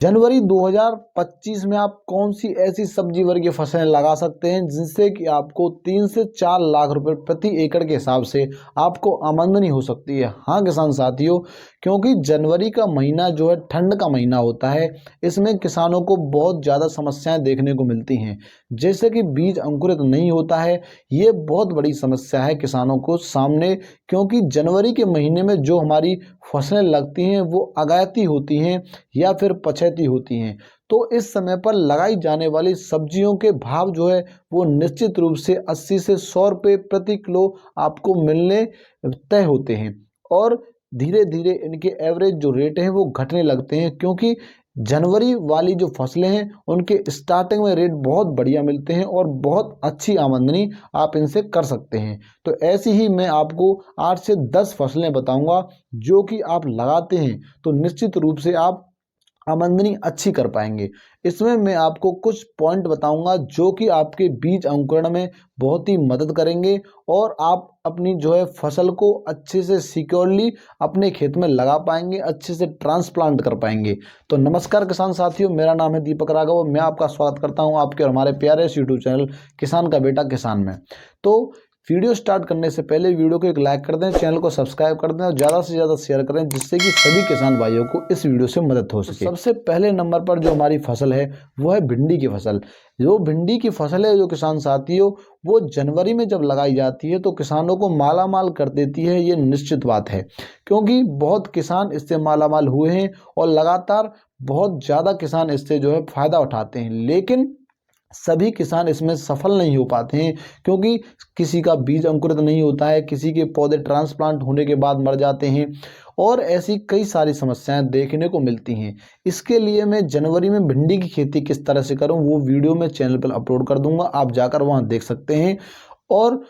जनवरी 2025 में आप कौन सी ऐसी सब्जी वर्गीय फसलें लगा सकते हैं जिनसे कि आपको 3 से 4 लाख रुपए प्रति एकड़ के हिसाब से आपको आमदनी हो सकती है। हाँ किसान साथियों, क्योंकि जनवरी का महीना जो है ठंड का महीना होता है, इसमें किसानों को बहुत ज़्यादा समस्याएं देखने को मिलती हैं, जैसे कि बीज अंकुरित नहीं होता है। ये बहुत बड़ी समस्या है किसानों को सामने, क्योंकि जनवरी के महीने में जो हमारी फसलें लगती हैं वो अगायती होती हैं या फिर पछेती होती हैं। तो इस समय पर लगाई जाने वाली सब्जियों के भाव जो है वो निश्चित रूप से 80 से 100 रुपये प्रति किलो आपको मिलने तय होते हैं, और धीरे धीरे इनके एवरेज जो रेट हैं वो घटने लगते हैं, क्योंकि जनवरी वाली जो फसलें हैं उनके स्टार्टिंग में रेट बहुत बढ़िया मिलते हैं और बहुत अच्छी आमदनी आप इनसे कर सकते हैं। तो ऐसी ही मैं आपको 8 से 10 फसलें बताऊंगा जो कि आप लगाते हैं तो निश्चित रूप से आप आमदनी अच्छी कर पाएंगे। इसमें मैं आपको कुछ पॉइंट बताऊंगा जो कि आपके बीज अंकुरण में बहुत ही मदद करेंगे और आप अपनी जो है फसल को अच्छे से सिक्योरली अपने खेत में लगा पाएंगे, अच्छे से ट्रांसप्लांट कर पाएंगे। तो नमस्कार किसान साथियों, मेरा नाम है दीपक राघव। मैं आपका स्वागत करता हूं आपके और हमारे प्यारे यूट्यूब चैनल किसान का बेटा किसान में। तो वीडियो स्टार्ट करने से पहले वीडियो को एक लाइक कर दें, चैनल को सब्सक्राइब कर दें और ज़्यादा से ज़्यादा शेयर करें, जिससे कि सभी किसान भाइयों को इस वीडियो से मदद हो सके। सबसे पहले नंबर पर जो हमारी फसल है वो है भिंडी की फसल। जो भिंडी की फसल है जो किसान साथियों, वो जनवरी में जब लगाई जाती है तो किसानों को मालामाल कर देती है, ये निश्चित बात है, क्योंकि बहुत किसान इससे मालामाल हुए हैं और लगातार बहुत ज़्यादा किसान इससे जो है फायदा उठाते हैं। लेकिन सभी किसान इसमें सफल नहीं हो पाते हैं, क्योंकि किसी का बीज अंकुरित नहीं होता है, किसी के पौधे ट्रांसप्लांट होने के बाद मर जाते हैं और ऐसी कई सारी समस्याएं देखने को मिलती हैं। इसके लिए मैं जनवरी में भिंडी की खेती किस तरह से करूं वो वीडियो मैं चैनल पर अपलोड कर दूंगा, आप जाकर वहां देख सकते हैं। और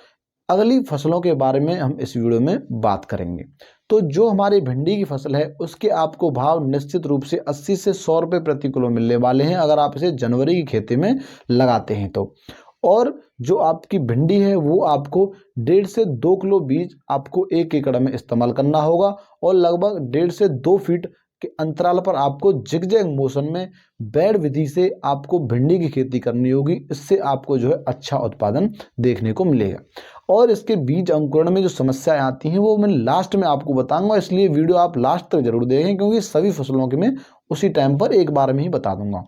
अगली फसलों के बारे में हम इस वीडियो में बात करेंगे। तो जो हमारी भिंडी की फसल है उसके आपको भाव निश्चित रूप से 80 से 100 रुपये प्रति किलो मिलने वाले हैं अगर आप इसे जनवरी की खेती में लगाते हैं तो। और जो आपकी भिंडी है वो आपको 1.5 से 2 किलो बीज आपको 1 एकड़ में इस्तेमाल करना होगा और लगभग 1.5 से 2 फीट के अंतराल पर आपको जिगजैग मोशन में बेड विधि से आपको भिंडी की खेती करनी होगी। इससे आपको जो है अच्छा उत्पादन देखने को मिलेगा। और इसके बीज अंकुरण में जो समस्याएं आती हैं वो मैं लास्ट में आपको बताऊंगा, इसलिए वीडियो आप लास्ट तक जरूर देखें, क्योंकि सभी फसलों के मैं उसी टाइम पर एक बार में ही बता दूंगा।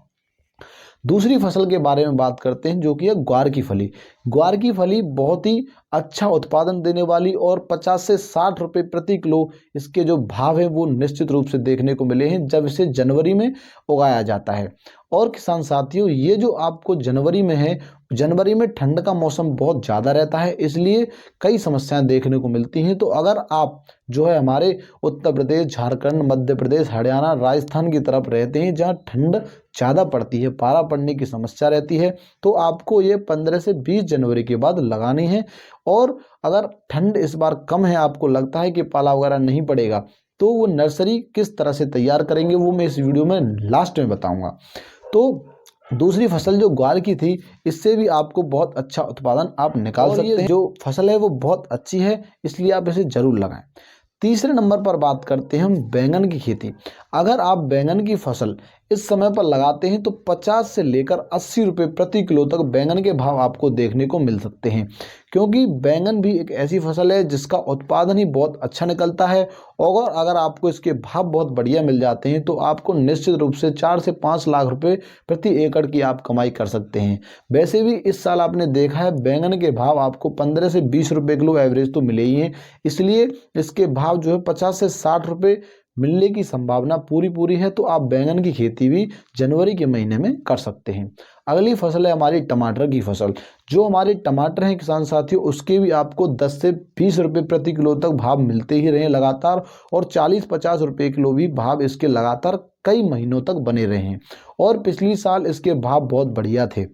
दूसरी फसल के बारे में बात करते हैं जो कि है ग्वार की फली। ग्वार की फली बहुत ही अच्छा उत्पादन देने वाली और 50 से 60 रुपये प्रति किलो इसके जो भाव है वो निश्चित रूप से देखने को मिले हैं जब इसे जनवरी में उगाया जाता है। और किसान साथियों, ये जो आपको जनवरी में है, जनवरी में ठंड का मौसम बहुत ज़्यादा रहता है, इसलिए कई समस्याएं देखने को मिलती हैं। तो अगर आप जो है हमारे उत्तर प्रदेश, झारखंड, मध्य प्रदेश, हरियाणा, राजस्थान की तरफ रहते हैं जहाँ ठंड ज़्यादा पड़ती है, पारा पड़ने की समस्या रहती है, तो आपको ये 15 से 20 जनवरी के बाद लगानी है। और अगर ठंड इस बार कम है, आपको लगता है कि पाला वगैरह नहीं पड़ेगा, तो वो नर्सरी किस तरह से तैयार करेंगे वो मैं इस वीडियो में लास्ट में बताऊंगा। तो दूसरी फसल जो ग्वार की थी, इससे भी आपको बहुत अच्छा उत्पादन आप निकाल सकते हैं। जो फसल है वो बहुत अच्छी है, इसलिए आप इसे जरूर लगाएं। तीसरे नंबर पर बात करते हैं हम बैंगन की खेती। अगर आप बैंगन की फसल इस समय पर लगाते हैं तो 50 से लेकर 80 रुपये प्रति किलो तक बैंगन के भाव आपको देखने को मिल सकते हैं, क्योंकि बैंगन भी एक ऐसी फसल है जिसका उत्पादन ही बहुत अच्छा निकलता है। और अगर आपको इसके भाव बहुत बढ़िया मिल जाते हैं तो आपको निश्चित रूप से 4 से 5 लाख रुपए प्रति एकड़ की आप कमाई कर सकते हैं। वैसे भी इस साल आपने देखा है बैंगन के भाव आपको 15 से 20 रुपये किलो एवरेज तो मिले ही हैं, इसलिए इसके भाव जो है 50 से 60 रुपये मिलने की संभावना पूरी है। तो आप बैंगन की खेती भी जनवरी के महीने में कर सकते हैं। अगली फसल है हमारी टमाटर की फसल। जो हमारे टमाटर हैं किसान साथियों, उसके भी आपको 10 से 20 रुपये प्रति किलो तक भाव मिलते ही रहे लगातार, और 40-50 रुपये किलो भी भाव इसके लगातार कई महीनों तक बने रहे हैं। और पिछली साल इसके भाव बहुत बढ़िया थे,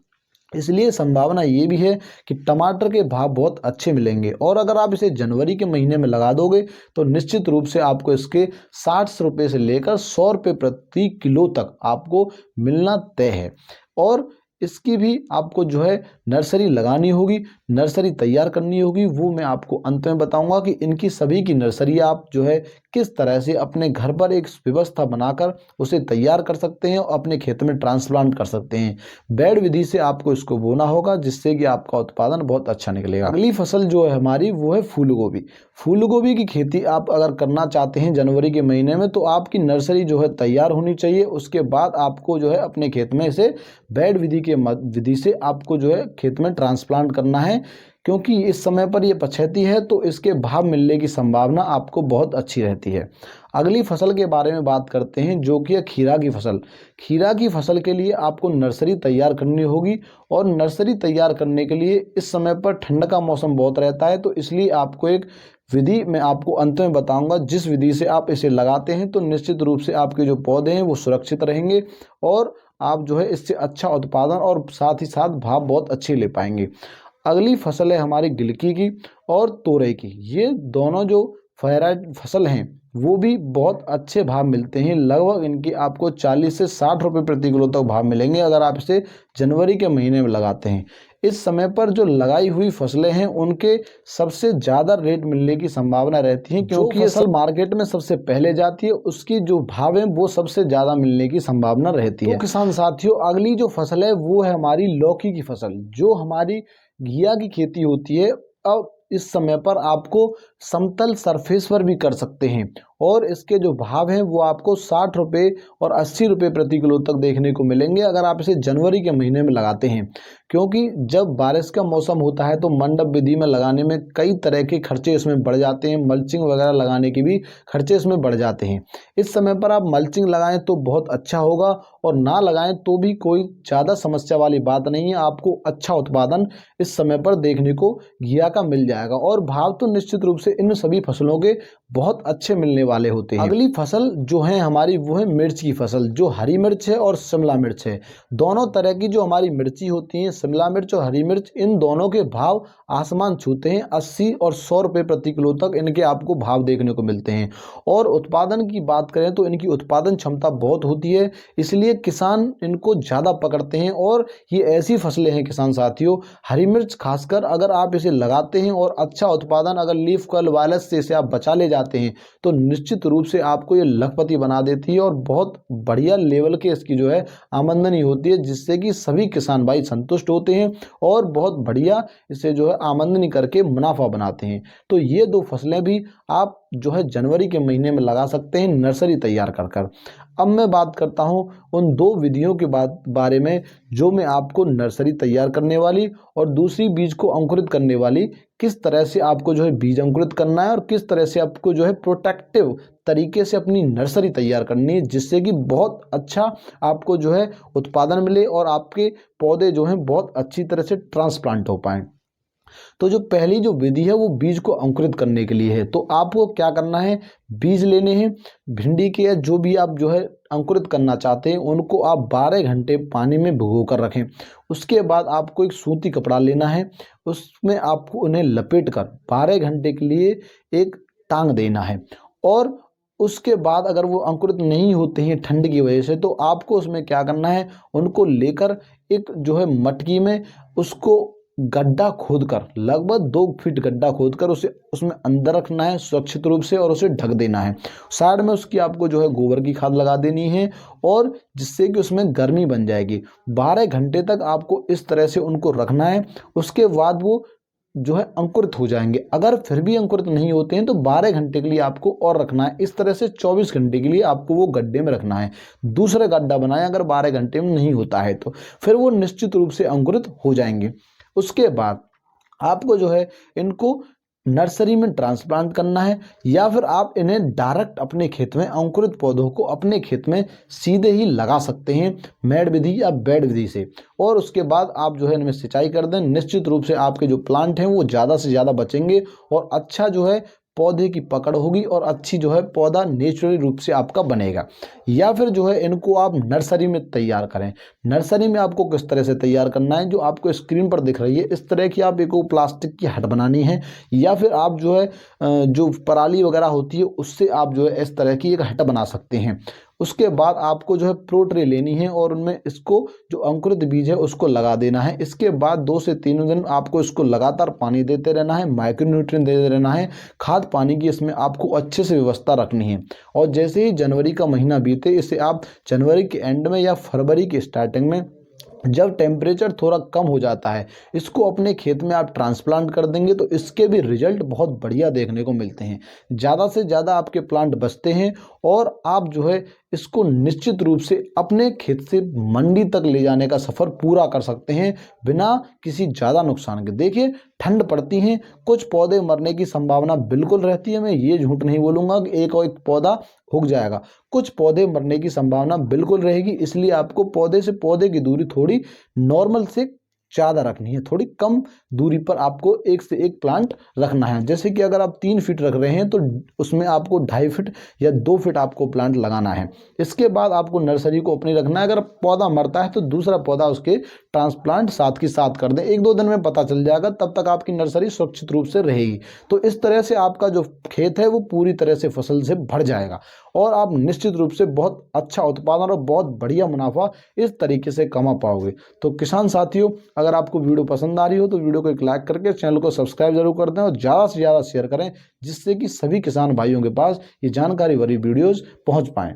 इसलिए संभावना ये भी है कि टमाटर के भाव बहुत अच्छे मिलेंगे। और अगर आप इसे जनवरी के महीने में लगा दोगे तो निश्चित रूप से आपको इसके 60 रुपये से लेकर 100 रुपये प्रति किलो तक आपको मिलना तय है। और इसकी भी आपको जो है नर्सरी लगानी होगी, नर्सरी तैयार करनी होगी, वो मैं आपको अंत में बताऊंगा कि इनकी सभी की नर्सरी आप जो है किस तरह से अपने घर पर एक व्यवस्था बनाकर उसे तैयार कर सकते हैं और अपने खेत में ट्रांसप्लांट कर सकते हैं। बेड विधि से आपको इसको बोना होगा, जिससे कि आपका उत्पादन बहुत अच्छा निकलेगा। अगली फसल जो है हमारी वो है फूल गोभी। फूल गोभी की खेती आप अगर करना चाहते हैं जनवरी के महीने में, तो आपकी नर्सरी जो है तैयार होनी चाहिए। उसके बाद आपको जो है अपने खेत में इसे बेड विधि से आपको जो है खेत में ट्रांसप्लांट करना है, क्योंकि इस समय पर ये पछेती है तो इसके भाव मिलने की संभावना आपको बहुत अच्छी रहती है। अगली फसल के बारे में बात करते हैं, जो कि है खीरा की फसल। खीरा की फसल के लिए आपको नर्सरी तैयार करनी होगी, और नर्सरी तैयार करने के लिए इस समय पर ठंड का मौसम बहुत रहता है, तो इसलिए आपको एक विधि मैं आपको अंत में बताऊंगा, जिस विधि से आप इसे लगाते हैं तो निश्चित रूप से आपके जो पौधे हैं वो सुरक्षित रहेंगे, और आप जो है इससे अच्छा उत्पादन और साथ ही साथ भाव बहुत अच्छे ले पाएंगे। अगली फसल है हमारी गिलकी की और तोरई की। ये दोनों जो फसल हैं वो भी बहुत अच्छे भाव मिलते हैं। लगभग इनकी आपको 40 से 60 रुपये प्रति किलो तक भाव मिलेंगे अगर आप इसे जनवरी के महीने में लगाते हैं। इस समय पर जो लगाई हुई फसलें हैं उनके सबसे ज़्यादा रेट मिलने की संभावना रहती है, क्योंकि ये फसल मार्केट में सबसे पहले जाती है, उसकी जो भाव है वो सबसे ज़्यादा मिलने की संभावना रहती है। तो किसान साथियों, अगली जो फसल है वो है हमारी लौकी की फसल, जो हमारी घिया की खेती होती है। अब इस समय पर आपको समतल सरफेस पर भी कर सकते हैं, और इसके जो भाव हैं वो आपको 60 रुपये और 80 रुपये प्रति किलो तक देखने को मिलेंगे अगर आप इसे जनवरी के महीने में लगाते हैं। क्योंकि जब बारिश का मौसम होता है तो मंडप विधि में लगाने में कई तरह के खर्चे इसमें बढ़ जाते हैं, मल्चिंग वगैरह लगाने के भी खर्चे इसमें बढ़ जाते हैं। इस समय पर आप मल्चिंग लगाएं तो बहुत अच्छा होगा, और ना लगाएं तो भी कोई ज़्यादा समस्या वाली बात नहीं है। आपको अच्छा उत्पादन इस समय पर देखने को घिया का मिल जाएगा, और भाव तो निश्चित रूप से इन सभी फसलों के बहुत अच्छे मिलने वाले होते हैं। अगली फसल जो है हमारी वो है मिर्च की फसल, जो हरी मिर्च है और शिमला मिर्च है। दोनों तरह की जो हमारी मिर्ची होती हैं, शिमला मिर्च और हरी मिर्च, इन दोनों के भाव आसमान छूते हैं। 80 और 100 रुपये प्रति किलो तक इनके आपको भाव देखने को मिलते हैं। और उत्पादन की बात करें तो इनकी उत्पादन क्षमता बहुत होती है, इसलिए किसान इनको ज़्यादा पकड़ते हैं। और ये ऐसी फसलें हैं किसान साथियों, हरी मिर्च खासकर अगर आप इसे लगाते हैं और अच्छा उत्पादन अगर लीफ कर्ल वायरस से इसे आप बचा ले जाते हैं तो निश्चित रूप से आपको ये लखपति बना देती है, और बहुत बढ़िया लेवल के इसकी जो है आमदनी होती है, जिससे कि सभी किसान भाई संतुष्ट होते हैं और बहुत बढ़िया इसे जो है आमदनी करके मुनाफा बनाते हैं। तो ये दो फसलें भी आप जो है जनवरी के महीने में लगा सकते हैं नर्सरी तैयार कर कर। अब मैं बात करता हूं उन दो विधियों के बारे में, जो मैं आपको नर्सरी तैयार करने वाली और दूसरी बीज को अंकुरित करने वाली, किस तरह से आपको जो है बीज अंकुरित करना है और किस तरह से आपको जो है प्रोटेक्टिव तरीके से अपनी नर्सरी तैयार करनी है, जिससे कि बहुत अच्छा आपको जो है उत्पादन मिले और आपके पौधे जो हैं बहुत अच्छी तरह से ट्रांसप्लांट हो पाएँ। तो जो पहली जो विधि है वो बीज को अंकुरित करने के लिए है। तो आपको क्या करना है, बीज लेने हैं भिंडी के, या जो भी आप जो है अंकुरित करना चाहते हैं, उनको आप 12 घंटे पानी में भिगो कर रखें। उसके बाद आपको एक सूती कपड़ा लेना है, उसमें आपको उन्हें लपेट कर 12 घंटे के लिए एक टांग देना है। और उसके बाद अगर वो अंकुरित नहीं होते हैं ठंड की वजह से, तो आपको उसमें क्या करना है, उनको लेकर एक जो है मटकी में उसको गड्ढा खोदकर, लगभग 2 फीट गड्ढा खोदकर उसे उसमें अंदर रखना है सुरक्षित रूप से, और उसे ढक देना है। साइड में उसकी आपको जो है गोबर की खाद लगा देनी है, और जिससे कि उसमें गर्मी बन जाएगी। 12 घंटे तक आपको इस तरह से उनको रखना है। उसके बाद वो जो है अंकुरित हो जाएंगे। अगर फिर भी अंकुरित नहीं होते हैं तो 12 घंटे के लिए आपको और रखना है। इस तरह से 24 घंटे के लिए आपको वो गड्ढे में रखना है। दूसरा गड्ढा बनाएं, अगर 12 घंटे में नहीं होता है तो फिर वो निश्चित रूप से अंकुरित हो जाएंगे। उसके बाद आपको जो है इनको नर्सरी में ट्रांसप्लांट करना है, या फिर आप इन्हें डायरेक्ट अपने खेत में अंकुरित पौधों को अपने खेत में सीधे ही लगा सकते हैं मैड विधि या बेड विधि से। और उसके बाद आप जो है इनमें सिंचाई कर दें। निश्चित रूप से आपके जो प्लांट हैं वो ज़्यादा से ज़्यादा बचेंगे, और अच्छा जो है पौधे की पकड़ होगी, और अच्छी जो है पौधा नेचुरली रूप से आपका बनेगा। या फिर जो है इनको आप नर्सरी में तैयार करें। नर्सरी में आपको किस तरह से तैयार करना है, जो आपको स्क्रीन पर दिख रही है इस तरह की आप एक प्लास्टिक की हट बनानी है, या फिर आप जो है जो पराली वगैरह होती है उससे आप जो है इस तरह की एक हट बना सकते हैं। उसके बाद आपको जो है प्रो ट्रे लेनी है और उनमें इसको जो अंकुरित बीज है उसको लगा देना है। इसके बाद 2 से 3 दिन आपको इसको लगातार पानी देते रहना है, माइक्रोन्यूट्रिएंट देते रहना है, खाद पानी की इसमें आपको अच्छे से व्यवस्था रखनी है। और जैसे ही जनवरी का महीना बीते, इसे आप जनवरी के एंड में या फरवरी के स्टार्टिंग में जब टेम्परेचर थोड़ा कम हो जाता है, इसको अपने खेत में आप ट्रांसप्लांट कर देंगे तो इसके भी रिजल्ट बहुत बढ़िया देखने को मिलते हैं। ज़्यादा से ज़्यादा आपके प्लांट बचते हैं और आप जो है इसको निश्चित रूप से अपने खेत से मंडी तक ले जाने का सफ़र पूरा कर सकते हैं बिना किसी ज़्यादा नुकसान के। देखिए, ठंड पड़ती है, कुछ पौधे मरने की संभावना बिल्कुल रहती है, मैं ये झूठ नहीं बोलूँगा कि एक और एक पौधा उग जाएगा। कुछ पौधे मरने की संभावना बिल्कुल रहेगी, इसलिए आपको पौधे से पौधे की दूरी थोड़ी नॉर्मल से ज़्यादा रखनी है, थोड़ी कम दूरी पर आपको एक से एक प्लांट रखना है। जैसे कि अगर आप 3 फीट रख रहे हैं तो उसमें आपको 2.5 फीट या 2 फीट आपको प्लांट लगाना है। इसके बाद आपको नर्सरी को अपनी रखना है। अगर पौधा मरता है तो दूसरा पौधा उसके ट्रांसप्लांट साथ के साथ कर दें, 1-2 दिन में पता चल जाएगा, तब तक आपकी नर्सरी सुरक्षित रूप से रहेगी। तो इस तरह से आपका जो खेत है वो पूरी तरह से फसल से भर जाएगा और आप निश्चित रूप से बहुत अच्छा उत्पादन और बहुत बढ़िया मुनाफा इस तरीके से कमा पाओगे। तो किसान साथियों, अगर आपको वीडियो पसंद आ रही हो तो वीडियो को एक लाइक करके चैनल को सब्सक्राइब जरूर कर दें और ज़्यादा से ज़्यादा शेयर करें, जिससे कि सभी किसान भाइयों के पास ये जानकारी भरी वीडियोज़ पहुँच पाएँ।